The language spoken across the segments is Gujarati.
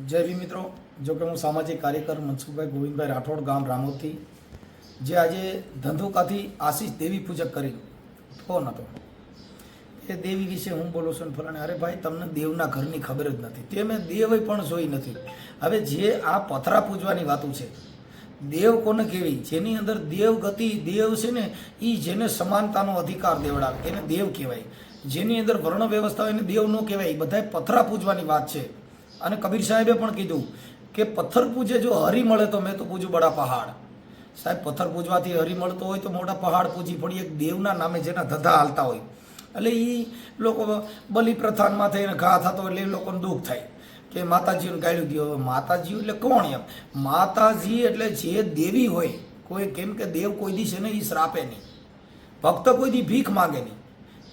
જય ભીમ મિત્રો, જો કે હું સામાજિક કાર્યકર મનસુખભાઈ ગોવિંદભાઈ રાઠોડ, ગામ રામોદથી, જે આજે ધંધુકાથી આશીષ દેવી પૂજક કરી ફોન હતો. એ દેવી વિશે હું બોલું છું ફલાણે. અરે ભાઈ, તમને દેવના ઘરની ખબર જ નથી, તે મેં દેવ પણ જોઈ નથી. હવે જે આ પથરા પૂજવાની વાતો છે, દેવ કોને કહેવી? જેની અંદર દેવ ગતિ દેવ છે ને, એ જેને સમાનતાનો અધિકાર દેવડાવે એને દેવ કહેવાય. જેની અંદર વર્ણ વ્યવસ્થા હોય એને દેવ ન કહેવાય. એ બધા પથરા પૂજવાની વાત છે. અને કબીર સાહેબે પણ કીધું કે પથ્થર પૂજે જો હરી મળે તો મેં તો પૂજું બડા પહાડ. સાહેબ, પથ્થર પૂજવાથી હરી મળતો હોય તો મોટા પહાડ પૂજી પડી. એક દેવના નામે જેના ધંધા હાલતા હોય, એટલે એ લોકો બલિ પ્રથાનમાં થઈને ઘા થતો એટલે એ લોકોને દુઃખ થાય કે માતાજીને ગાળ્યું દો. હવે માતાજી એટલે કોણ? એમ માતાજી એટલે જે દેવી હોય કોઈ, કેમ કે દેવ કોઈ દી છે ને એ શ્રાપે નહીં, ભક્ત કોઈ દી ભીખ માગે નહીં.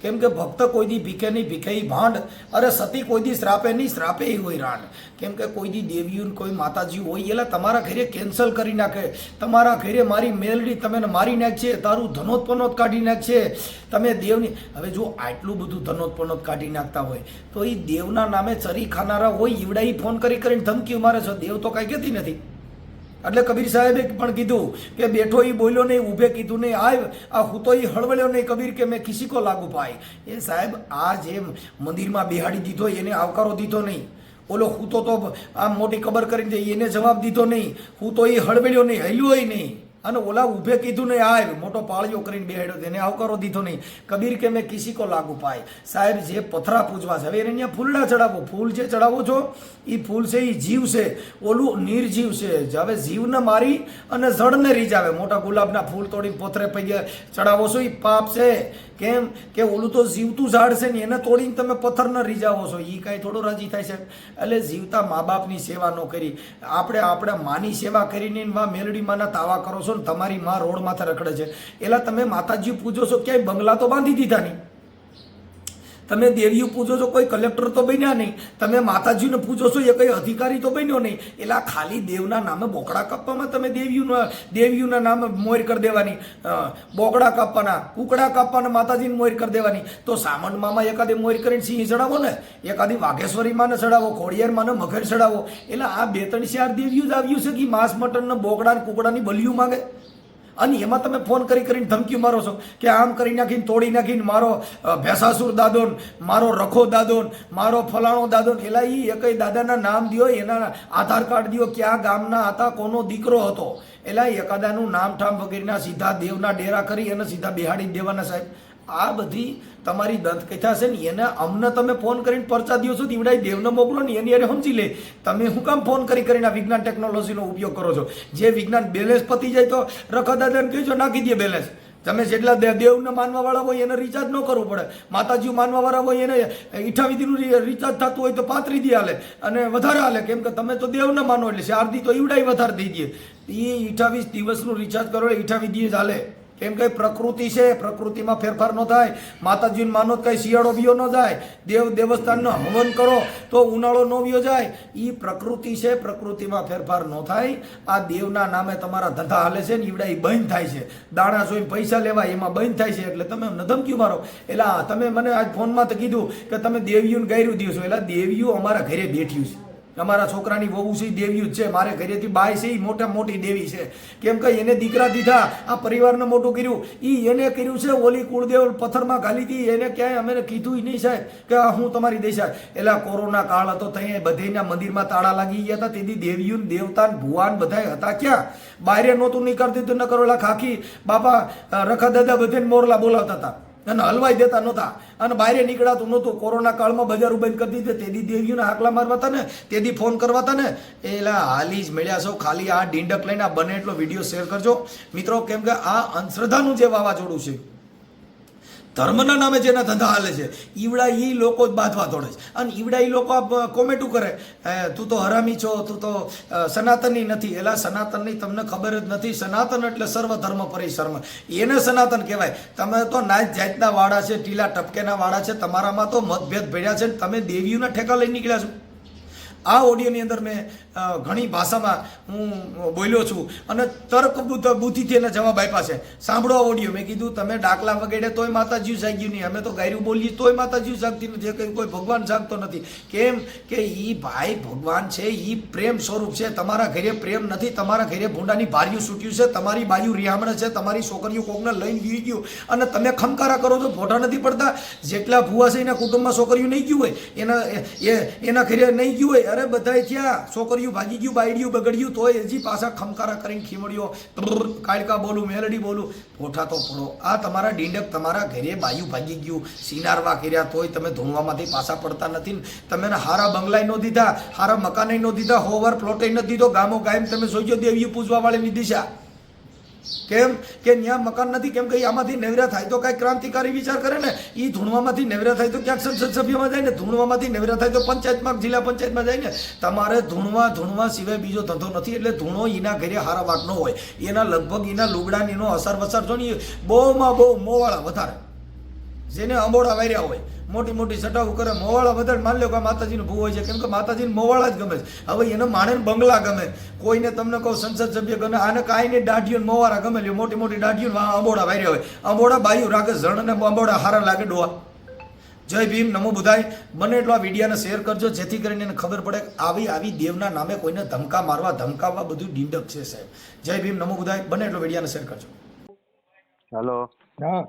કેમ કે ભક્ત કોઈ દી ભીખે નહીં, ભીખે ભાંડ. અરે સતી કોઈ દી શ્રાપે નહીં, શ્રાપે હોય રાંડ. કેમ કે કોઈ દી દેવીઓ કોઈ માતાજી હોય એટલે તમારા ઘરે કેન્સલ કરી નાખે. તમારા ઘરે મારી મેલડી તમે મારી નાખશે, તારું ધનોત્પનોત કાઢી નાખશે. તમે દેવની હવે જો આટલું બધું ધનોત્પનોત કાઢી નાખતા હોય તો એ દેવના નામે ચરી ખાનારા હોય ઈવડા ફોન કરી કરીને ધમકી મારે છે. દેવ તો કાંઈ કહેતી નથી. એટલે કબીર સાહેબે પણ કીધું કે બેઠો એ બોલ્યો નહીં, ઊભે કીધું નહીં આવ, આ હું તો એ હળવળ્યો નહીં કબીર કે મેં કિસી કો લાગુ પાય. એ સાહેબ, આ જે મંદિરમાં બેહાડી દીધો એને આવકારો દીધો નહીં. ઓલો હું તો આમ મોટી કબર કરીને એને જવાબ દીધો નહીં. હું તો એ હળવળ્યો નહીં, હલ્યો નહીં. અને ઓલા ઊભે કીધું નહીં આવ, મોટો પાળિયો કરીને બેહાડ્યો તેને આવકારો દીધો નહીં. કબીર કે મેં કિસી કો લાગુ પાય. સાહેબ, જે પથરા પૂજવા છે, હવે એને અહીંયા ફૂલડા ચડાવો. ફૂલ જે ચડાવો છો એ ફૂલ છે એ જીવ છે, ઓલું નિર્જીવ છે. હવે જીવને મારી અને જળને રીઝાવે. મોટા ગુલાબના ફૂલ તોડી પોથરે પૈયે ચડાવો છો એ પાપ છે. કેમ કે ઓલું તો જીવતું ઝાડ છે ને એને તોડીને તમે પથ્થરને રીઝાવો છો, એ કાંઈ થોડું રાજી થાય છે? એટલે જીવતા મા બાપની સેવા ન કરી, આપણે માની સેવા કરીને મેલડી માના તાવા કરો છો ને તમારી માં રોડ માથે રખડે છે. એટલે તમે માતાજી પૂજો છો, ક્યાંય બંગલા તો બાંધી દીધા નહીં. તમે દેવીઓ પૂજો છો, કોઈ કલેક્ટર તો બન્યા નહીં. તમે માતાજીને પૂજો છો, એ કઈ અધિકારી તો બન્યો નહીં. એટલે ખાલી દેવના નામે બોકડા કાપવામાં તમે દેવીઓના નામે મોર કરી દેવાની, બોકડા કાપવાના, કુકડા કાપવાના, માતાજીને મોર કરી દેવાની. તો સામંડ મામા એકાદી મોર કરીને સિંહ ચડાવો ને, એકાદી વાઘેશ્વરી માને ચડાવો, ખોડિયાર માને મગર ચડાવો. એટલે આ 2-3-4 દેવીઓ જ આવ્યું છે કે માંસ મટન ને બોકડા ને કુકડાની બલિયું માંગે. અને એમાં તમે ફોન કરીને ધમકી મારો છો કે આમ કરી નાખીને તોડી નાખીને મારો ભેસાસુર દાદોન, મારો રખો દાદોન, મારો ફલાણો દાદોન. એલા એ એકઈ દાદાના નામ દો, એના આધાર કાર્ડ દો, ક્યાં ગામના હતા, કોનો દીકરો હતો. એલા એકાદાનું નામ ઠામ વગેરેના સીધા દેવના ડેરા કરી અને સીધા બેહાડી દેવાના. સાહેબ, આ બધી તમારી દંતકથા છે ને, એને અમને તમે ફોન કરીને પરચા દો છો, દીવડાઈ દેવને મોકલો ને એની અરે સમજી લે. તમે શું કામ ફોન કરીને આ વિજ્ઞાન ટેકનોલોજીનો ઉપયોગ કરો છો? જે વિજ્ઞાન બેલેન્સ પતી જાય તો રખા દાદાને કહીજો નાખી દે બેલેન્સ. તમે જેટલા દેવને માનવાવાળા હોય એને રિચાર્જ ન કરવું પડે. માતાજી માનવાવાળા હોય એને 28 રિચાર્જ થતું હોય તો 35 દી હાલે અને વધારે હાલે. કેમ કે તમે તો દેવને માનો એટલે 4 દી તો ઈવડાઈ વધારે થઈ દે. એ 28 દિવસનું રિચાર્જ કરો એટલે 28 દી જ હાલે. કેમ કે પ્રકૃતિ છે, પ્રકૃતિમાં ફેરફાર ન થાય. માતાજીને માનો કઈ શિયાળો વિયો ન જાય, દેવસ્થાનનો હવન કરો તો ઉનાળો ન વિયો જાય. એ પ્રકૃતિ છે, પ્રકૃતિમાં ફેરફાર ન થાય. આ દેવના નામે તમારા ધંધા હાલે છે ને ઈવડા એ બંધ થાય છે. દાણા જોઈને પૈસા લેવાય એમાં બંધ થાય છે. એટલે તમે ધમકી મારો. એટલે તમે મને આજ ફોનમાં તો કીધું કે તમે દેવીઓને ગાયરું દો છો. એટલે દેવીઓ અમારા ઘરે બેઠ્યું છે. અમારા છોકરાની વહુ છે દેવી જ છે. મારે ઘરેથી બાય છે એ મોટી દેવી છે. કેમ કે એને દીકરા દીધા, આ પરિવારને મોટું કર્યું, એને કર્યું છે. ઓલી કુળદેવ પથ્થરમાં ઘાલી હતી, એને ક્યાંય અમે કીધું નહીં સાહેબ કે હું તમારી દેશા. એટલે કોરોના કાળ હતો, ત્યાં બધેના મંદિરમાં તાળા લાગી ગયા હતા. તેથી દેવીઓ દેવતા ભુવાન બધા હતા ક્યાં? બહાર નહોતું નહીં કરતી તો ન કરો. એટલે ખાખી બાપા રખા દાદા બધાને મોરલા બોલાવતા હતા અને હલવાઈ દેતા નહોતા અને બહાર નીકળાતું નહોતું. કોરોના કાળમાં બજારો બંધ કરી દીધે. તેથી દેવીઓને હાકલા મારવા હતા ને, તેથી ફોન કરવા હતા ને. એટલે હાલી જ મળ્યા છો. ખાલી આ ડીંડક લઈને બને એટલો વિડીયો શેર કરજો મિત્રો. કેમ કે આ અંધશ્રદ્ધાનું જે વાવાઝોડું છે, ધર્મના નામે જેના ધંધા હાલે છે, ઈવડા એ લોકો જ બાંધવા દોડે છે. અને ઈવડા એ લોકો કોમેન્ટું કરે, તું તો હરામી છો, તું તો સનાતની નથી. એટલે સનાતનની તમને ખબર જ નથી. સનાતન એટલે સર્વ ધર્મ પરિસર્મ, એને સનાતન કહેવાય. તમે તો નાચ જાતના વાળા છે, ટીલા ટપકેના વાળા છે. તમારામાં તો મતભેદ ભેળ્યા છે. તમે દેવીઓના ઠેકા લઈને નીકળ્યા છો. આ ઓડિયોની અંદર મેં ઘણી ભાષામાં હું બોલ્યો છું અને તર્ક બુદ્ધિથી એના જવાબ આપ્યા છે. સાંભળો ઓડિયો. મેં કીધું તમે ડાકલા વગેરે તોય માતાજી જાગ્યું નહીં, અમે તો ગાયરું બોલીએ તોય માતાજી જાગતી નથી, કોઈ ભગવાન જાગતો નથી. કેમ કે ઈ ભાઈ ભગવાન છે, ઈ પ્રેમ સ્વરૂપ છે. તમારા ઘરે પ્રેમ નથી, તમારા ઘરે ભૂંડાની ભાર્યું છૂટ્યું છે, તમારી બાયું રિયામણ છે, તમારી છોકરીઓ કોકને લઈને વી ગયું અને તમે ખમકારા કરો છો, ફોટા નથી પડતા. જેટલા ભૂવા છે એના કુટુંબમાં છોકરીઓ નહીં ગયું હોય, એના ઘરે નહીં ગયું હોય, અરે બધાય થયા, છોકરીઓ ભાગી ગયું, બાયડીયું બગડ્યું, તોય હજી પાછા ખમકારા કરીને ખીમડીઓ કાળકા બોલું, મેલડી બોલું, ફોટા તો પડો. આ તમારા ડીંડક તમારા ઘરે બાયું ભાગી ગયું, સિનારવા કર્યા, તોય તમે ધૂણવામાંથી પાછા પડતા નથી. તમે હારા બંગલાય નો દીધા, હારા મકાને નો દીધા, હોવર પ્લોટે નથી દીધો. ગામો ગાયમ તમે જોઈજો દેવીઓ પૂજવા વાળીની દિશા. કેમ કે ત્યાં મકાન નથી, કેમ કે આમાંથી નેવરા થાય તો કાંઈ ક્રાંતિકારી વિચાર કરે ને. એ ધૂણવામાંથી નેવરા થાય તો ક્યાંક સંસદ સભ્યમાં જાય ને, ધૂણવામાંથી નેવરા થાય તો પંચાયતમાં, જિલ્લા પંચાયતમાં જાય ને. તમારે ધૂણવા સિવાય બીજો ધંધો નથી. એટલે ધૂણો એના ઘરે હારા વાત ન હોય, એના લગભગ એના લુગડા એનો અસર વસર છો ને બહુમાં બહુ મોવાળા વધારે, જેને અંબોડા વાર્યા હોય, મોટી મોટી સટાવું કરે, મોવાળા વધારે. માની લો કે માતાજીનું ભૂ હોય છે, કેમ કે માતાજીને મોવાળા જ ગમે છે. હવે એને માણે બંગલા ગમે, કોઈને તમને કહો સંસદ સભ્ય ગમે, આને કાંઈ ને દાઢીઓ મોવાળા ગમે લ્યો, મોટી મોટી દાઢીઓ અંબોડા વાર્યા હોય. અંબોડા બાયું રાખે, ઝણ ને અંબોડા હારા લાગે ડોવા. જય ભીમ, નમો બુધાય. બને એટલો આ વિડીયોને શેર કરજો, જેથી કરીને એને ખબર પડે આવી દેવના નામે કોઈને ધમકા મારવા, ધમકાવવા બધું ડીંડક છે સાહેબ. જય ભીમ, નમો બુધાય. બને એટલો વિડીયોને શેર કરજો. હેલો. હા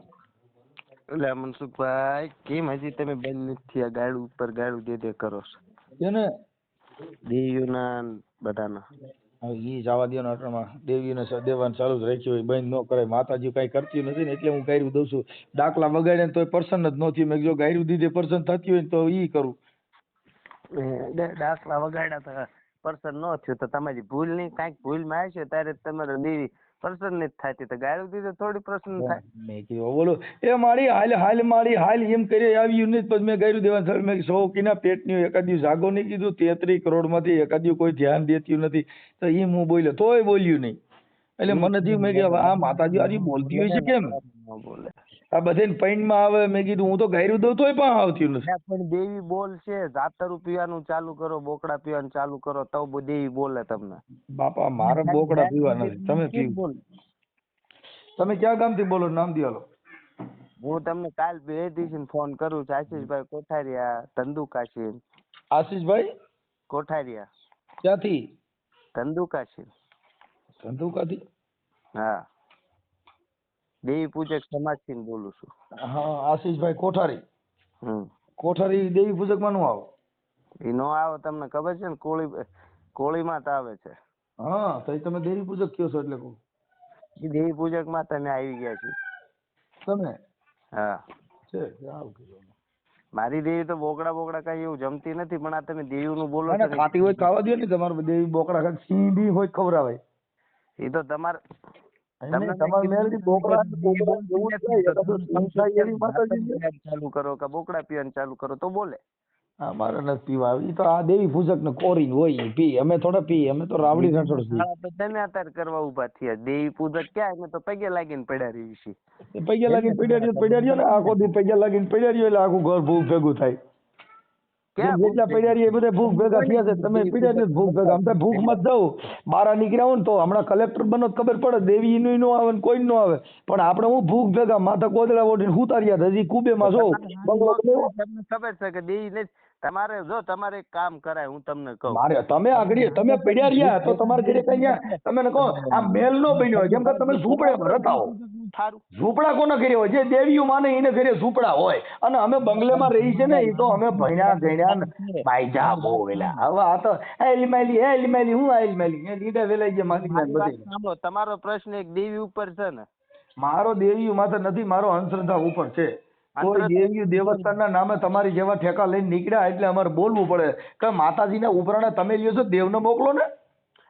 એટલે મનસુખભાઈ, કેમ હજી તમે બંધ નથી થયા? ગાડું ઉપર ગાડું દે કરો છો જેને દેવીઓના બધાના. હવે ઈ જવા દો ને, અટણમાં દેવીને દેવાનું ચાલુ જ રાખ્યું હોય, બંધ ન કરે. માતાજી કઈ કરતી નથી ને એટલે હું ગાયરું દઉં છું. ડાકલા વગાડે ને તોય પર્સન જ ન થયું. મેં જો ગાયરું દીધે પર્સન થતી હોય ને તો ઈ કરું. દાખલા વગાડ્યા તો પર્સન ન થયું તો તમારી ભૂલ નહીં, કાંઈક ભૂલ માં આવશે ત્યારે તમારે દેવી પર્સન નથી થતી, તો ગાળું દીધે થોડી પર્સન થાય. મેં કીધું બોલો એ મારી હાલ મારી હાલ એમ કરી આવ્યું નહીં. પછી મેં ગાયરું દેવા મેં સૌકીના પેટની એકાદ્યું જાગો નહીં કીધું. 33 કરોડમાંથી એકાદ્યું કોઈ ધ્યાન દેતું નથી, તો એમ હું બોલ્યો તોય બોલ્યું નહીં. એટલે મને થયું મેં કીધું આ માતાજી આજે બોલતી હોય છે કેમ બોલે આ બધે પૈણમાં આવે. મેં કીધું હું તો ગાયરું દઉં તોય પણ આવતી નથી. પણ દેવી બોલ છે, જાતરું પીવાનું ચાલુ કરો, બોકડા પીવાનું ચાલુ કરો તો દેવી બોલે તમને. બાપા મારે બોકડા પીવા નથી, તમે પીવો. તમે ક્યાં ગામથી બોલો, નામ દી હાલો. હું તમને કાલ બે દિવસ ફોન કરું છું. આશીષભાઈ કોઠારિયા, ધંધુકાશી. આશીષભાઈ કોઠારિયા ક્યાંથી? ધંધુકાશી. ધંધુકાથી? હા, દેવી પૂજક સમાજ થી બોલું છું. હા, આશીષભાઈ કોઠારી. કોઠારી દેવી પૂજક માં નું આવો? એ નો આવો, તમને ખબર છે ને, કોળીમાં તો આવે છે. હા, તો તમે દેવી પૂજક કયો છો એટલે કહું. એ દેવી પૂજક માં તમે આવી ગયા છો તમે? હા છે આવું કીધું. મારી દેવી તો બોકડા કઈ એવું જમતી નથી, પણ આ તમે દેવી નું બોલો છો. ખાટી હોય ખાવા દો ને. તમારે દેવી બોકડા ખાય, સિંહ બી હોય ખવડાવે. એ તો તમારે ચાલુ કરો કે બોકડા પીવાનું ચાલુ કરો તો બોલે. મારે નથી પીવા. એ તો આ દેવી પૂજક ને કોરી હોય પી, અમે થોડા પી, અમે તો રાવડી રસોડ છીએ. તમે અત્યારે કરવા ઉભા થયા. દેવી પૂજક ક્યાં? અમે તો પગે લાગીને પડ્યા રહી છીએ. પગે લાગીને પડ્યા રહ્યો ને, આખો દી પગે લાગીને પડ્યા રહ્યો એટલે આખું ઘર ભૂખ ભેગું થાય. જેટલા પડ્યા રહીએ બધા ભૂખ ભેગા થયા છે. તમે પડ્યા છે ભૂખ ભેગા. અમે ભૂખ માં જાઉં બહાર નીકળ્યા હોય ને તો હમણાં કલેક્ટર બનો ખબર પડે, દેવી નું નો આવે કોઈ નો આવે, પણ આપણે હું ભૂખ ભેગા માથા કોદડા ઓઢીને ઉતાર્યા હજી કુબેમાં છો. તમને ખબર છે કે દેવી નથી. તમારે જો તમારે એક કામ કરાય, હું તમને કહું. મારે તમે આગળ તમે પડ્યા રહ્યા તો તમારે ઘરે કઈ ગયા તમે કહો આ મેલ નો બન્યો હોય, કેમ કે તમે ઝૂંપડે રહેતા હો. ઝૂંપડા કોના ઘરે હોય? જે દેવીઓ માને એને ઘરે ઝૂંપડા હોય. અને અમે બંગલેમાં રહી છે ને, એ તો અમે ભણ્યા ગણ્યા બાઈજા બહુ વેલા. હવે આ તો એલિમાલી હું એલિમાલી લીડા વેલાઈ ગયા માલિક. તમારો પ્રશ્ન એક દેવી ઉપર છે ને? મારો દેવીઓ માથે નથી, મારો અંધશ્રદ્ધા ઉપર છે. કોઈ દેવી દેવસ્થાનના નામે તમારી જેવા ઠેકા લઈને નીકળ્યા એટલે અમારે બોલવું પડે કે માતાજીના ઉપરાણે તમે લ્યો છો, દેવને મોકલો ને.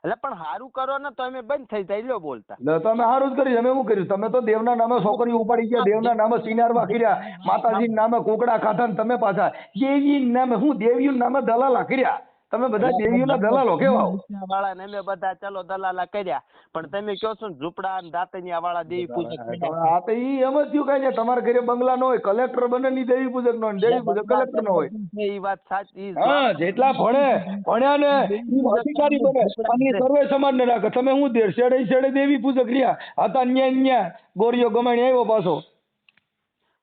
એટલે પણ સારું કરો ને તો અમે બંધ થઈ જાય લ્યો બોલતા. તમે સારું જ કર્યું. અમે શું કર્યું? તમે તો દેવના નામે છોકરીઓ ઉપાડી ગયા, દેવના નામે સિનારવા કર્યા, માતાજીના નામે કોકડા ખાધા ને તમે પાછા દેવી નામે હું દેવીના નામે દલાલા કર્યા. તમે બધા દેવીઓના દલાલો કેવા હો? વાળા ને અમે બધા ચલો દલાલા કર્યા, પણ તમે કહો છો ને ઝૂંપડા અને દાતણિયા વાળા દેવી પૂજક કર્યા. આ તો ઈ એમ જ થયું કઈ તમારા ઘરે બંગલા નો હોય, કલેક્ટર બને ની દેવી પૂજક નો હોય, દેવી પૂજક કલેક્ટર નો હોય. એ વાત સાચી. હા, જેટલા ભણ્યા ને ઈ અધિકારી બને અને ઈ સર્વે સમાજ ને રાખે. તમે હું શેડે દેવી પૂજક રહ્યા હતા, ન્યા ગોરીઓ ગમાણી આવ્યો પાછો.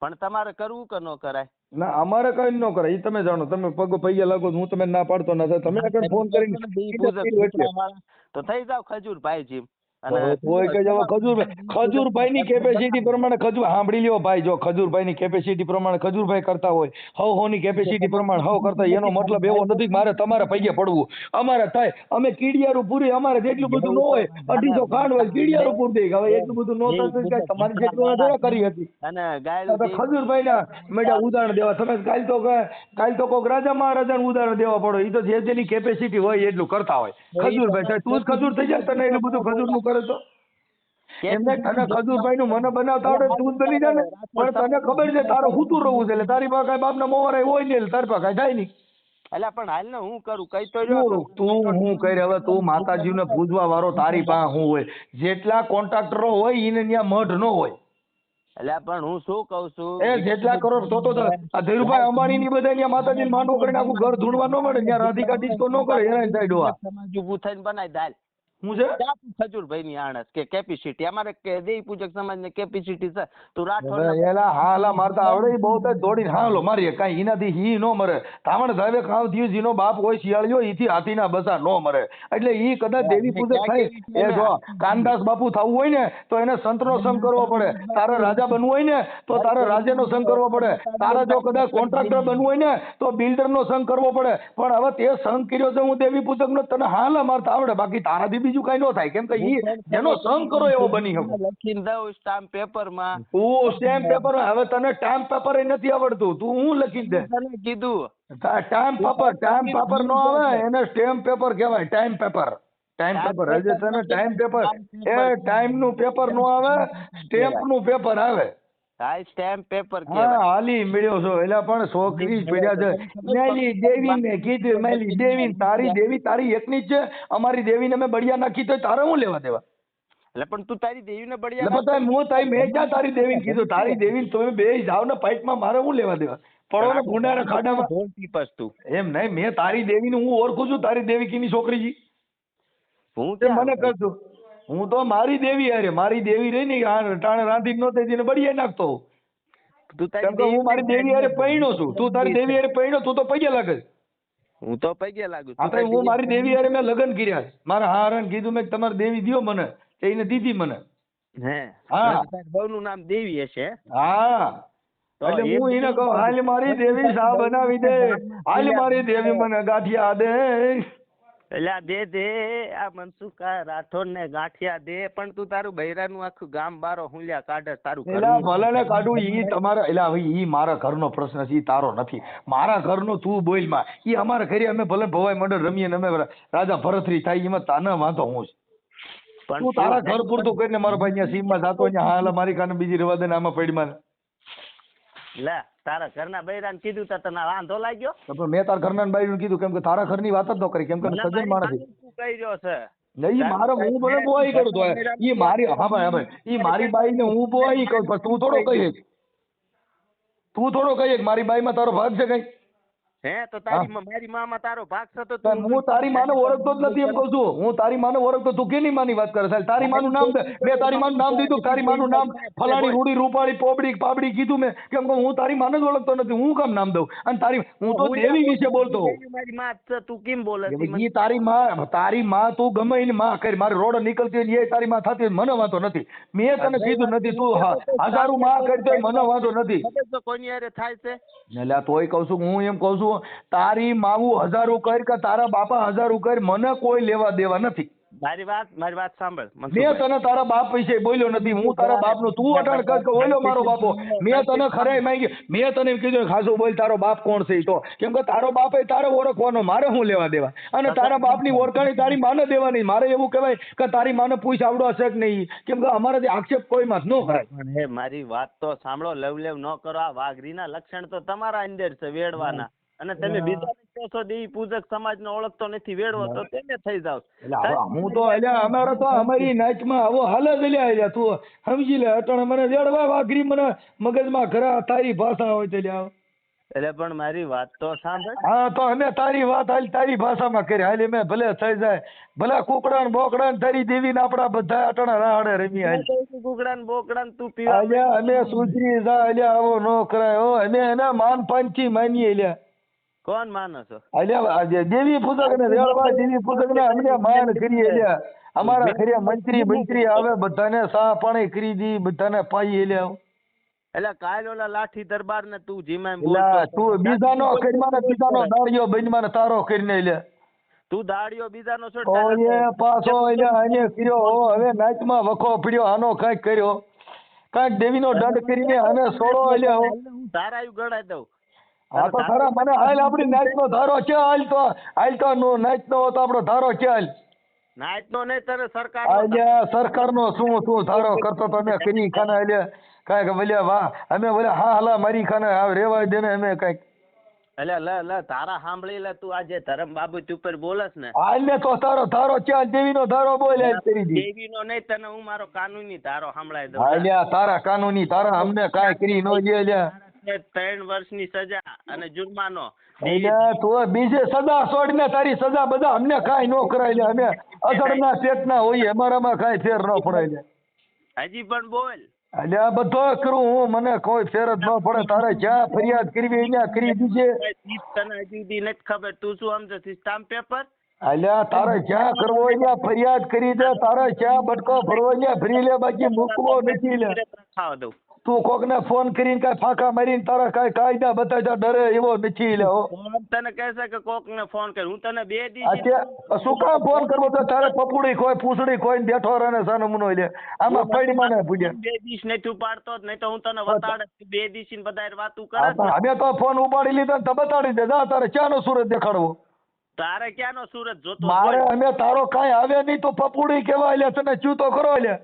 પણ તમારે કરવું કે ન કરાય? ના, અમારે કઈ ન કરે, ઈ તમે જાણો. તમે પગ પૈયા લાગો, હું તમે ના પાડતો ના. તમે આગળ ફોન કરીને તો થઈ જાવ ખજૂરભાઈ જીમ. અને કોઈ કઈ જાવ ખજૂરભાઈ ની કેપેસિટી પ્રમાણે સાંભળી લ્યો ભાઈ, જો ખજૂરભાઈ ની કેપેસિટી પ્રમાણે ખજૂરભાઈ કરતા હોય, હવ ની કેપેસિટી પ્રમાણે હવ કરતા, એનો મતલબ એવો નથી મારે તમારે પૈયે પડવું. અમારે થાય, અમે કીડિયારું પૂરી, અમારે જેટલું બધું ન હોય 250 ખાંડ હોય કીડિયારું પૂરી દઈ. હવે એટલું બધું ન થતું, તમારી જેટલું થોડા કરી હતી. અને ગાયલ ખજૂરભાઈ ના મેળા ઉદાહરણ દેવા. તમે કાલ તો કોક રાજા મહારાજા ઉદાહરણ દેવા પડો. એ તો જે જેની કેપેસિટી હોય એટલું કરતા હોય. ખજૂરભાઈ તું જ ખજૂર થઈ જાય, તને એટલું બધું ખજૂર નું કરે તો એમને તને ખજૂરભાઈ નું મને બનાવતા આવડે તું જ બની જાય ને. પણ તને ખબર છે તારે હુતું રહેવું છે, એટલે તારી પાસે કઈ બાપ ના મોવારા હોય નહીં, એટલે તારી પાસે કઈ થાય નહીં. એટલે પણ હાલ ને હું કરું કઈ તો તું હું કરે હવે? તું માતાજીને પૂજવા વાળો તારી પાસે હું હોય? જેટલા કોન્ટ્રાક્ટરો હોય એને ત્યાં મઢ ન હોય. એટલે પણ હું શું કઉ છું, એ જેટલા કરોડ તો આ ધીરુભાઈ અંબાણી ની બધા ત્યાં માતાજી માંડવો કરીને આખું ઘર ધૂણવા ન મળે, ત્યાં રાધિકા ડિસ્કો ન કરે, એના સાઈડ હોય. સમાજ ઉભું થઈને બનાવી દાલ હું છે ખજૂરભાઈ ની આણસ કે કેપેસિટી અમારે દેવી પૂજક સમાજ ની કેપેસિટી છે. તું રાઠોડ એલા હાલા મારતા આવડે બહુ તો દોડીને હાલો મારીએ કાંઈ એનાથી ઈ નો મરે. ધામણ સાહેબે ખાવ થયું, જેનો બાપ હોય શિયાળીઓ ઈથી હાથીના બસા નો મરે. એટલે ઈ કદાચ દેવી પૂજક થાય. એ જો કાનદાસ બાપુ થવું હોય ને તો એને સંતનો સંગ કરવો પડે. તારે રાજા બનવું હોય ને તો તારે રાજાનો સંગ કરવો પડે. તારે જો કદાચ કોન્ટ્રાક્ટર બનવું હોય ને તો બિલ્ડરનો સંગ કરવો પડે. પણ હવે તે સંગ કર્યો છે હું દેવી પૂજકનો, તને હાલા મારતા આવડે, બાકી તારાથી બીજું કઈ ન થાય. કેમ કે ઈ જેનો સંગ કરો એવો બની શકો. લખીને દઉં સ્ટામ્પ પેપર માં. તું સ્ટેમ્પ પેપર, હવે તને સ્ટામ્પ પેપર નથી આવડતું, તું હું લખી દે. કીધું ટાઈમ પેપર નો આવે, એને સ્ટેમ્પ પેપર કહેવાય. ટાઈમ પેપર હજે તને ટાઈમ પેપર, એ ટાઈમ નું પેપર નો આવે, સ્ટેમ્પ નું પેપર આવે. સ્ટેમ્પ પેપર હા, હાલી મળ્યો છો. એટલે પણ છોકરી પડ્યા છે. મેલી દેવી ને કીધું, મેલી દેવી તારી દેવી તારી એકની જ છે. અમારી દેવીને મેં બળિયા નાખી તો તારે હું લેવા દેવા? એટલે પણ તું તારી દેવીને બળિયા મેં ક્યાં તારી દેવીને કીધું? તારી દેવીને તમે બે જાવ ને પાઇટમાં, મારે હું લેવા દેવા? પડો ને ગુંડાના ખાડામાં. એમ નહીં, મેં તારી દેવીને હું ઓળખું છું. તારી દેવી કીની છોકરી જી હું મને કરજો. હું તો મારી દેવી અરે મારી દેવી રહી ને ટાણે રાંધી નો થઈ ને બળિયા નાખતો. કેમ કે હું મારી દેવી અરે પૈણો છું. તું તારી દેવી અરે પૈણો, તું તો પૈગે લાગે. હું તો પૈગે લાગુ. આપણે હું મારી દેવી અરે મેં લગ્ન કર્યા. મારા હારણ કીધું મેં તમારી દેવી દ્યો મને, એને દીધી મને. હા, બહુનું નામ દેવી હશે. હા, એટલે હું એને કહું હાલ મારી દેવી શા બનાવી દે, હાલ મારી દેવી મને ગાંઠિયા દે. એટલે દે આ મનસુખા રાઠોડ ને ગાંઠિયા દે. પણ તું તારું બૈરાનું આખું ગામ બારો હુંલ્યા કાઢે તારું. ભલે ને કાઢું, ઈ તમારા એટલે હવે ઈ મારા ઘરનો પ્રશ્ન છે, ઈ તારો નથી. મારા ઘરનો તું બોલ માં, ઈ અમારા ઘરે અમે ભલે ભવાઈ મંડળ રમીએ ને અમે રાજા ભરતરી થાય, એમાં તાને વાંધો હું છે. તું તારા ઘર પૂરતું કરીને મારો ભાઈ ત્યાં સીમમાં જાતો હાલ મારી કાને બીજી રવા દે ને આમાં પડીમાં. લે તારા ઘરના બૈરાને કીધું તો તને વાંધો લાગ્યો? તો મેં તારા ઘરના બૈરાને કીધું, કેમ કે તારા ઘરની વાત જ ન કરી, કેમ કે સજન માણસ કર્યો છે. નહીં મારે હું ભલે બોવાઈ કરું તો ઈ મારી, હા ભાઈ ઈ મારી બાઈ ને હું બોવાઈ કરું, પણ તું થોડો કહીએ મારી બાઈ માં તારો ભાગ છે કઈ? હે તો તારી મારી મામાં તારો ભાગ છે તો હું તારી માને ઓળખતો જ નથી એમ કહું છું. હું તારી માને ઓળખતો, તું કેની માની વાત કરે? તારી માનું નામ મેં તારી માનું નામ દીધું, તારી માનું નામ ફલાણી રૂડી રૂપાળી પોબડી પાબડી કીધું મેં, કેમ કે હું તારી માને જ ઓળખતો નથી. હું કામ નામ દઉં? અને તારી હું તો દેવી વિશે બોલતો. મારી માં છે, તું કેમ બોલે? ઈ તારી માં તું ગમે એની માં કરી, મારી રોડ નીકળતી હોય એ તારી માં થતી હોય, મને વાંધો નથી. મેં તને કીધું નથી, તું હજારો માં કરતો મને વાંધો નથી. કોની હારે થાય છે? એટલે તોય કઉ છું, હું એમ કઉ છું તારી માવું હજારો કર કે તારા બાપા હજારો કર, મને કોઈ લેવા દેવા નથી. મારી વાત સાંભળ. મેં તને તારા બાપ વિશે બોલ્યો નથી. હું તારા બાપ નો તું અટાણ કર કે ઓલો મારો બાપો. મેં તને ખરાઈ માંગી, મેં તને કીધું ખાસું બોલ તારો બાપ કોણ છે તો, કેમ કે તારો બાપ એ તારે ઓળખવાનો, મારે શું લેવા દેવા? અને તારા બાપ ની ઓળખાણી તારી માને દેવાની. મારે એવું કહેવાય કે તારી માને પૂછ આવડો હશે કે નહીં, કેમ કે અમારાથી આક્ષેપ કોઈ માં ન કરાય. મારી વાત તો સાંભળો, લવ ન કરો. આ વાઘરીના લક્ષણ તો તમારા અંદર છે વેડવાના, અને તમે બીજા કહો છો દેવી પૂજક સમાજને ઓળખતો નથી વેડવો તો તેને થઈ જાવ. એટલે હવે હું તો અલ્યા અમારે તો અમારી નાચમાં આવો હાલ જ અલ્યા તું સમજી લે અટણ મને વેડવા વાઘરી મને મગજમાં ખરા તારી ભાષા હોય તો લ્યા એટલે પણ મારી વાત તો સાંભળ. હા તો અમે તારી વાત હાલ તારી ભાષામાં કરી હાલ અમે ભલે થઈ જાય ભલે કુકડા ને બોકડા ને તારી દેવી ને આપડા બધા અટણા રાહડે રમી હાલ કુકડા ને બોકડા ને તું પીવા અલ્યા અમે સુધરી જા અલ્યા આવો નો કરાય હો અમે એના માન પાંચી માનીએ લ્યા કોણ માનો છો? અલ્યા આજે દેવી પૂજક ને વેળવા દેવી પૂજક ને અમને માન કરીએ લ્યા અમારા ઘરે મંત્રી આવે બધાને સા પાણી કરી દી બધાને પાઈએ લ્યા એટલે કાલ ઓલા લાઠી દરબાર ને તું જીમાં તું બીજાનો કરીમાં બીજાનો દાળિયો બનીમાં તારો કરીને લે તું દાડિયો બીજાનો છો ઓય પાછો આને કર્યો હવે નાચમાં વખો પડ્યો આનો કાંઈક કર્યો કાંઈક દેવીનો દંડ કરીને આને સોળો લ્યો તારાયું ગણાઈ દઉં. હા તો ખરા મને હાલ આપણી નાચનો ધારો છે હાલ તો નો નાચનો હતો આપણો ધારો છે હાલ નાચનો નહીં તારે સરકારનો શું ધારો કરતો તમે કરી ખાના લે કાંઈક બોલ્યા વાહ અમે બોલ્યા હા હલા મારી ખાના રેવા દે ને અમે કાંઈક એટલે લ તારા સાંભળી લે તું આજે ધરમ બાબુ તું ઉપર બોલસ ને હાલ ને તો તારો ધારો ચાલ દેવીનો ધારો બોલ કરી દી દેવીનો નહીં તને હું મારો કાનૂની ધારો સંભળાઈ દઉં. હાલ્યા તારા કાનૂની તારા અમને કાંઈ કરી નો લે લ્યા 3 વર્ષની સજા અને જુર્માનો. તું બીજે સજા છોડીને તારી સજા બધા અમને કાંઈ નો કરાય લે અમે અસરના ચેતના હોઈએ અમારામાં કાંઈ ફેર ન પડે લે હજી પણ બોલ. અલ્યા બધો કરું હું મને કોઈ ફેર જ ન પડે તારે જ્યાં ફરિયાદ કરવી અહીંયા કરી દીજે તને હજી દી નથી ખબર તું શું સમજે સ્ટામ્પ પેપર. અલ્યા તારે જ્યાં કરવો અહીંયા ફરિયાદ કરી દે તારે જ્યાં બટકો ભરવો અહીંયા ભરી લે બાકી મૂકવો નથી લે ખાવા દઉં. તું કોક ને ફોન કરીને કઈ ફાંકા મારીને તારા કઈ કાયદા બતાવતા ડરે એવો નથી લે તને કહેશે કે કોક ને ફોન કર હું તને 2 દી શું કામ ફોન કરવો તો તારે પપુડી કોઈ પૂછડી કોઈ બેઠો રહે સાનો મુનો લે આમાં પડી મને પૂજ્યા 2 દિવસ નથી ઉપાડતો નહીં તો હું તને વતાડ 2 દિવસ ની બધાય વાતું કરે. અમે તો ફોન ઉપાડી લીધો તો બતાડી દે જા તારે ક્યાંનો સુરત દેખાડવો તારે ક્યાંનો સુરત જોતો મારે અમે તારો કાંઈ આવે નહીં તો પપુડી કેવા લે તને ચૂ તો કરો લે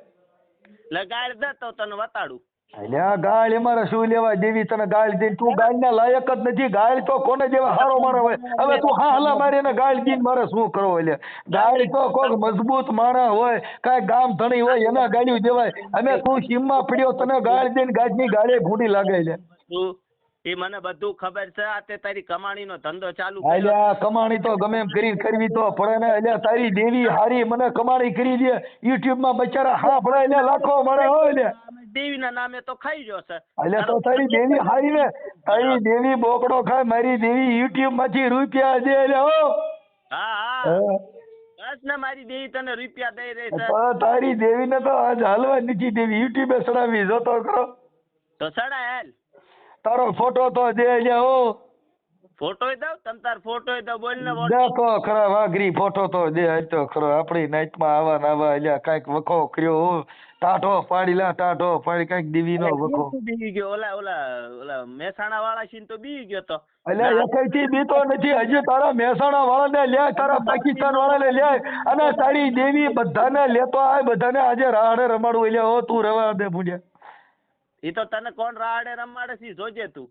લગાડ દે તો તને વતાડું. અલ્યા ગાળ અમારે શું લેવા દેવી તને ગાળ દે તું ગાળ ના લાયક જ નથી ગાળ તો કોને જેવા હારો મારો હોય હવે તું હા હલા મારી એને ગાળ દઈને મારે શું કરવો એટલે ગાળ તો કોઈક મજબૂત માણસ હોય કાંઈ ગામ ધણી હોય એના ગાળ્યું દેવાય અમે તું સીમમાં પડ્યો તને ગાળ દઈને ગાજની ગાળે ભૂંડી લાગે એટલે એ મને બધું ખબર છે આ તે તારી કમાણીનો ધંધો ચાલુ અલ્યા કમાણી તો ગમે એમ કરીને કરવી તો પડે ને અલ્યા તારી દેવી હારી મને કમાણી કરી દે યુટ્યુબ માં બચારા હા ભળે એટલે લાખો મળે હોય ને દેવીના નામે તો ખાઈ ગયો છે અલ્યા તો તારી દેવી હારી ને તારી દેવી બોકડો ખાય મારી દેવી યુટ્યુબ માંથી રૂપિયા દે એટલે હો હા બસ ને મારી દેવી તને રૂપિયા દઈ રહી છે તારી દેવી ને તો આજ હાલવા નથી દેવી યુટ્યુબે ચડાવી જોતો કરો તો ચડાય હાલ તારો ફોટો તો દે હો ફોટો દઉં તમ તાર ફોટો દઉં બોલ ને દેખો ખરા વાઘરી ફોટો તો દે તો ખરો આપણી નાઈટ માં આવા ને આવા એટલે કઈક વખો કર્યો ટાઢો પાડી લા ટાઢો પાડી કઈક દીવી નો વખો બી ગયો ઓલા મહેસાણા વાળા છીન તો બી ગયો તો એટલે એકઈ થી બીતો નથી હજી તારા મહેસાણા વાળા ને લે તારા પાકિસ્તાન વાળા ને લે અને તારી દેવી બધાને લેતો આય બધાને આજે રાહડે રમાડવું એટલે હો તું રવા દે ભૂલ્યા ઈ તો તને કોણ રાહડે રમાડે છે જોજે તું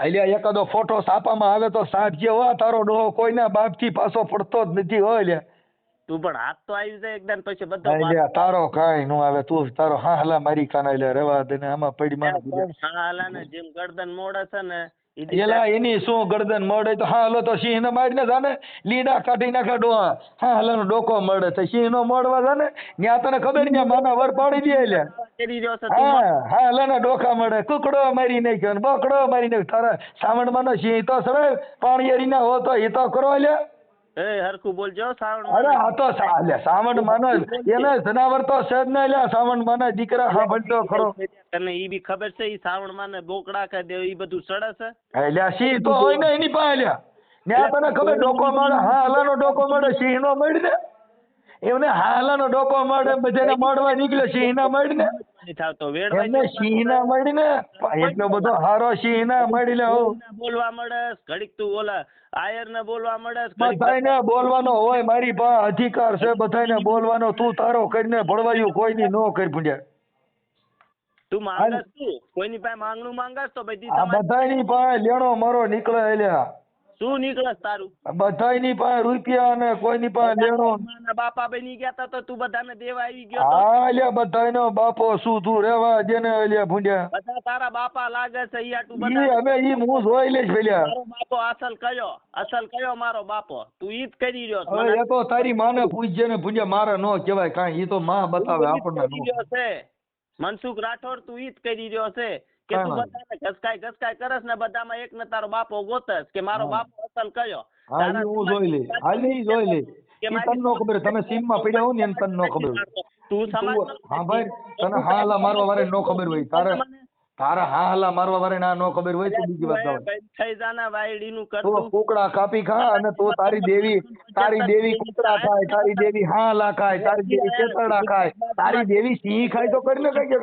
અલ્યા એકાદો ફોટો છાપામાં આવે તો સાચે હો તારો ડોહો કોઈના બાપ થી પાછો પડતો જ નથી હોય લ્યા તું પણ હાથ તો આવી જાય એકદમ પછી બધો અલ્યા તારો કાઈ નો આવે તું તારો હા હલા મારી કાના લે રેવા દે ને આમાં પડી માં હા હલા ને જેમ ગરદન મોડે છે ને એલા એની શું ગરદન મળે તો હા હલો તો સિંહ ને મારીને જાને લીડા કાઢી નાખે ડોહા હા હલાનો ડોકો મળે તો સિંહ નો મળવા જાને ત્યાં તને ખબર ને માના વર પાડી દે એટલે હા હલાના ડોકા મળે કુકડો મારી નાખ્યો ને બકડો મારી નાખ્યો તારા સાવણ માં નો સિંહ તો સડે પાણીયરી ના હો તો એ તો કરો લે એ હરખું બોલજો સાવણ અરે આ તો સાવણ માનો એને જનાવર તો સજ ને લે સાવણ માના દીકરા હા ભણતો ખરો તને ઈ બી ખબર છે ઈ સાવણ માને બોકડા કે દે ઈ બધું સડે છે એટલે સિંહ તો હોય ને એની પાસે લ્યા ત્યાં તને ખબર ડોકો મળે હા હલાનો ડોકો મળે સિંહ નો મળી ને એમને હા હલાનો ડોકો મળે બધાને મળવા નીકળે સિંહ ના મળી ને એમને સિંહ ના મળી ને એટલો બધો હારો સિંહ ના મળી લે બોલવા મળે ઘડીક તું ઓલા આયર ને બોલવા મળે બધાને બોલવાનો હોય મારી પાસે અધિકાર છે બધાને બોલવાનો તું તારો કરીને ભળવાયું કોઈની નો કરી ભૂલ્યા તું માંગસ તું કોઈની પાસે માંગણું માંગસ તો બધી બધાની પાસે લેણો મારો નીકળે એલ્યા શું નીકળે તારું? બધાયની પાસે રૂપિયા અને કોઈની પાસે લેણો. માના બાપા બની ગયા તા તો તું બધાને દેવા આવી ગયો તો? હા અલ્યા બધાયનો બાપો શું તું રેવા જેને અલ્યા ભૂંડ્યા. બધા તારા બાપા લાગે છે ઈ તું ઈ બધા હવે ઈ હું જોઈ લઈશ પેલા. મારો બાપો અસલ કયો મારો બાપો? તું ઈ જ કરી રહ્યો છે. હવે એ તો તારી માને પૂછજે ને ભૂંડ્યા મારે નો કહેવાય કાંઈ. ઈ તો માં બતાવે આપણને કરી નો. રહ્યો છે મનસુખ રાઠોડ, તું ઈ જ કરી રહ્યો છે કે તું બધાને ઘસકાય કરસ ને બધામાં એક ને તારો બાપો ગોતસ કે મારો બાપો અસલ કયો. હા ઈ હું જોઈ લઈશ. હાલ ઈ જોઈ લઈશ. ઈ તને નો ખબર. તમે સીમમાં પડ્યા હો ને એને તને નો ખબર હોય. તું સમાજ હા ભાઈ તને હા હલા મારવા વાળે નો ખબર હોય. તારા હા હલા મારવા વાળે ના નો ખબર હોય તો બીજી વાત આવે. થઈ જાના વાયડીનું તો કરતું કુકડા કાપી ખા અને તો તારી દેવી કુકડા ખાય, તારી દેવી હા હલા ખાય, તારી દેવી કેતરડા ખાય, તારી દેવી સિંહ ખાય તો કરીને કઈ કે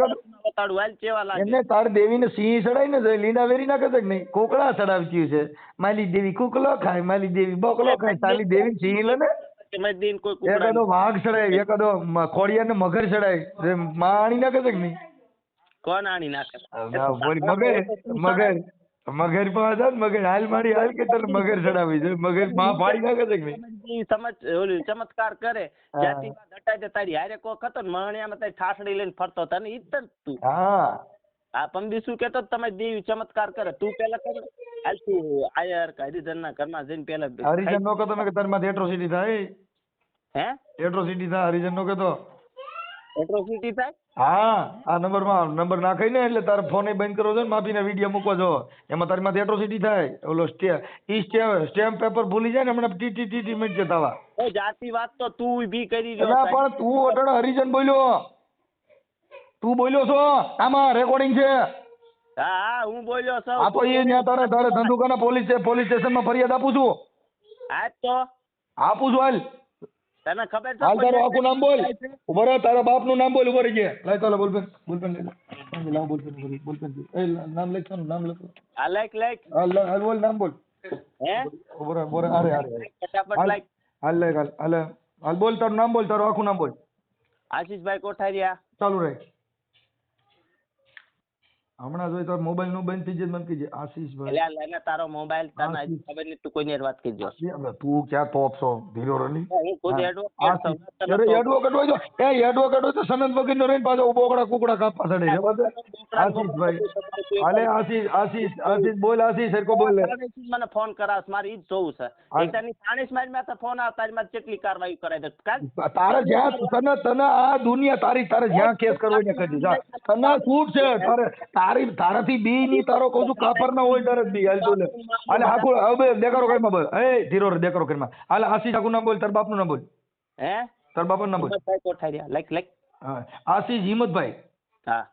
બતાડું હાલ કેવા લાગે. એમને તારી દેવીને સિંહ ચડાય ને લીંડા વેરી નાખે છે કે નહીં? કુકડા ચડાવતી છે. મારી દેવી કુકલો ખાય, મારી દેવી બકલો ખાય, તારી દેવી સિંહ લે ને. કે મેં દિન કોઈ કુકડા એકાદો વાઘ ચડાય, એકાદો ખોડિયાર ને મગર ચડાય. માણી નાખે છે કે નહીં? કોણ આણી નાખે? મગર પાસે મગર હાલ મારી હાલ કે તને મગર ચડાવી છે. મગર માં પાડી નાખે છે કે નહીં? સમજ ઓલું ચમત્કાર કરે જાતિ વાત હટાય દે. તારી હારે કોક હતો ને મહણિયામાં તારી ઠાસડી લઈને ફરતો હતો ને ઈ જ તું. હા આ પંદી શું કેતો તમે દેવી ચમત્કાર કરે તું પેલા કર હાલ તું આયર કે હરિજન ના ઘરમાં જઈને પેલા હરિજન નો કહેતો મેં કે તારી માથે એટ્રોસિટી થાય. હે એટ્રોસિટી થાય હરિજન નો કહેતો. એટ્રોસિટી થાય? હા આ નંબર નાખાય ને એટલે તારે ફોન બંધ કરવો છે ને માફીના વિડીયો મૂકવો છો એમાં તારી માથે એટ્રોસિટી થાય. ઓલો સ્ટેમ્પ પેપર ભૂલી જાય ને હમણાં ટી મિનિટ જતા. એ જાતિ વાત તો તું ભી કરી રહ્યો ના પણ તું અટણ હરિજન બોલ્યો. તું બોલ્યો છો આમાં રેકોર્ડિંગ છે. હા હું બોલ્યો છું. આ તો એ ત્યાં તારે ધંધુકાના પોલીસ સ્ટેશનમાં ફરિયાદ આપું છું. આજ તો આપું છું હાલ. તને ખબર છે? હાલ તારું આખું નામ બોલ. ઉભો રહે તારા બાપનું નામ બોલ. ઉભો રહી ગયા. લાય ચાલો બોલપેન લાવ બોલપેન એ નામ લખ નામ લખ. આ લાઈક હાલ બોલ નામ બોલ. હે ઉભો રહે અરે ફટાફટ લાઈક હાલ બોલ તારું નામ બોલ. તારું આખું નામ બોલ. આશીષભાઈ કોઠારિયા. ચાલુ રહે. હમણાં જોઈ તારો મોબાઈલ નું બંધ થઈ જાય મને કીજે આશીષભાઈ. એટલે લઈને તારો મોબાઈલ તને હજી ખબર નહીં તું કોઈની હારે વાત કરજો. તું ક્યાં ટોપ છો ધીરો રની. હું ખુદ એડવોકેટ છું. એડવોકેટ હોય તો એડવોકેટ હોય તો સનદ વગર નો રહીને પાછો બોકડા કુકડા કાપવા ચડે છે. આશીષભાઈ અલે આશીષ બોલ. આશીષ સરકો બોલ. મને ફોન કરાસ મારે ઈ જ જોવું છે. એકતાની 40 માઇલ માં તો ફોન આવતા તારી માં કેટલી કાર્યવાહી કરાય દે કાલ. તારે જ્યાં તને આ દુનિયા તારે જ્યાં કેસ કરવો ને કરી જા. તને છૂટ છે. તારાથી બી ની તારો કહું છું કાપર ના હોય તારે બી હાલ બોલે. હાલે આખું હવે દેખાડો કઈ માં બોલ. એ ધીરો રે દેખાડો કઈ માં. હાલે આશીષ આખું નામ બોલ. તાર બાપનું નામ બોલ. હે તાર બાપનું નામ બોલ. કોઠારિયા લાઈક હા આશીષ હિંમતભાઈ. હા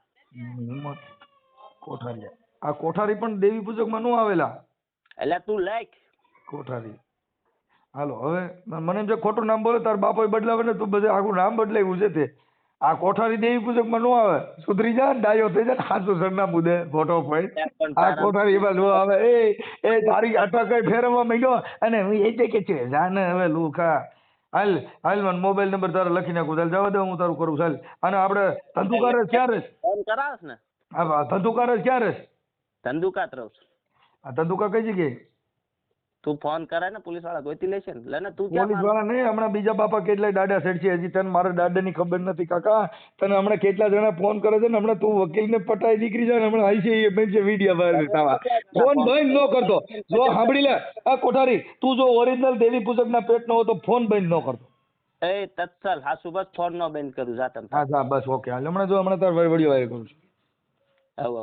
હિંમત કોઠારિયા. આ કોઠારી પણ દેવી પૂજક માં નું આવેલા. એટલે તું લાઈક કોઠારી. હાલો હવે મને એમ છે ખોટું નામ બોલે તાર બાપો બદલાવે ને તું બધે આખું નામ બદલાવ્યું છે તે. આ કોઠારી દેવી પૂજક માં નો આવે. સુધરી જા ડાયો થઈ જાય સાચું સરનામું દે ફોટો ભાઈ. આ કોઠારી એમાં નો આવે. એ તારી અટક ફેરવવા માંડ્યો અને હું એ કે છે જાને હવે લુખા. હાલ મને મોબાઈલ નંબર તારે લખી નાખું. ચાલ જવા દે હું તારું કરું. ચાલ અને આપણે ધંધુકાર ક્યાં રહેશ? ફોન કરાવસ ને. હા ધંધુકાર ક્યાં રહેશ? ધંધુકા રહું. આ ધંધુકા કઈ જગ્યાએ? તું ફોન કરે ને પોલીસ વાળા ગોતી લેશે ને. લને તું પોલીસ વાળા નહીં હમણાં બીજા બાપા કેટલાય દાડા સેટ છે. હજી તને મારા દાદાની ખબર નથી કાકા. તને હમણાં કેટલા જણા ફોન કરે છે ને હમણાં તું વકીલને પટાઈ નીકળી જાય ને હમણાં આવી છે એ બેન છે વિડીયો બહાર થવા. ફોન બંધ ન કરતો. જો સાંભળી લે આ કોઠારી તું જો ઓરિજિનલ દેવી પૂજક ના પેટ નો હોય તો ફોન બંધ ન કરતો. એ તત્સલ હાસુ બસ ફોન નો બંધ કરું જા તમ. હા બસ ઓકે. હાલ હમણાં તાર વિડીયો વાયરલ કરું છું. આવ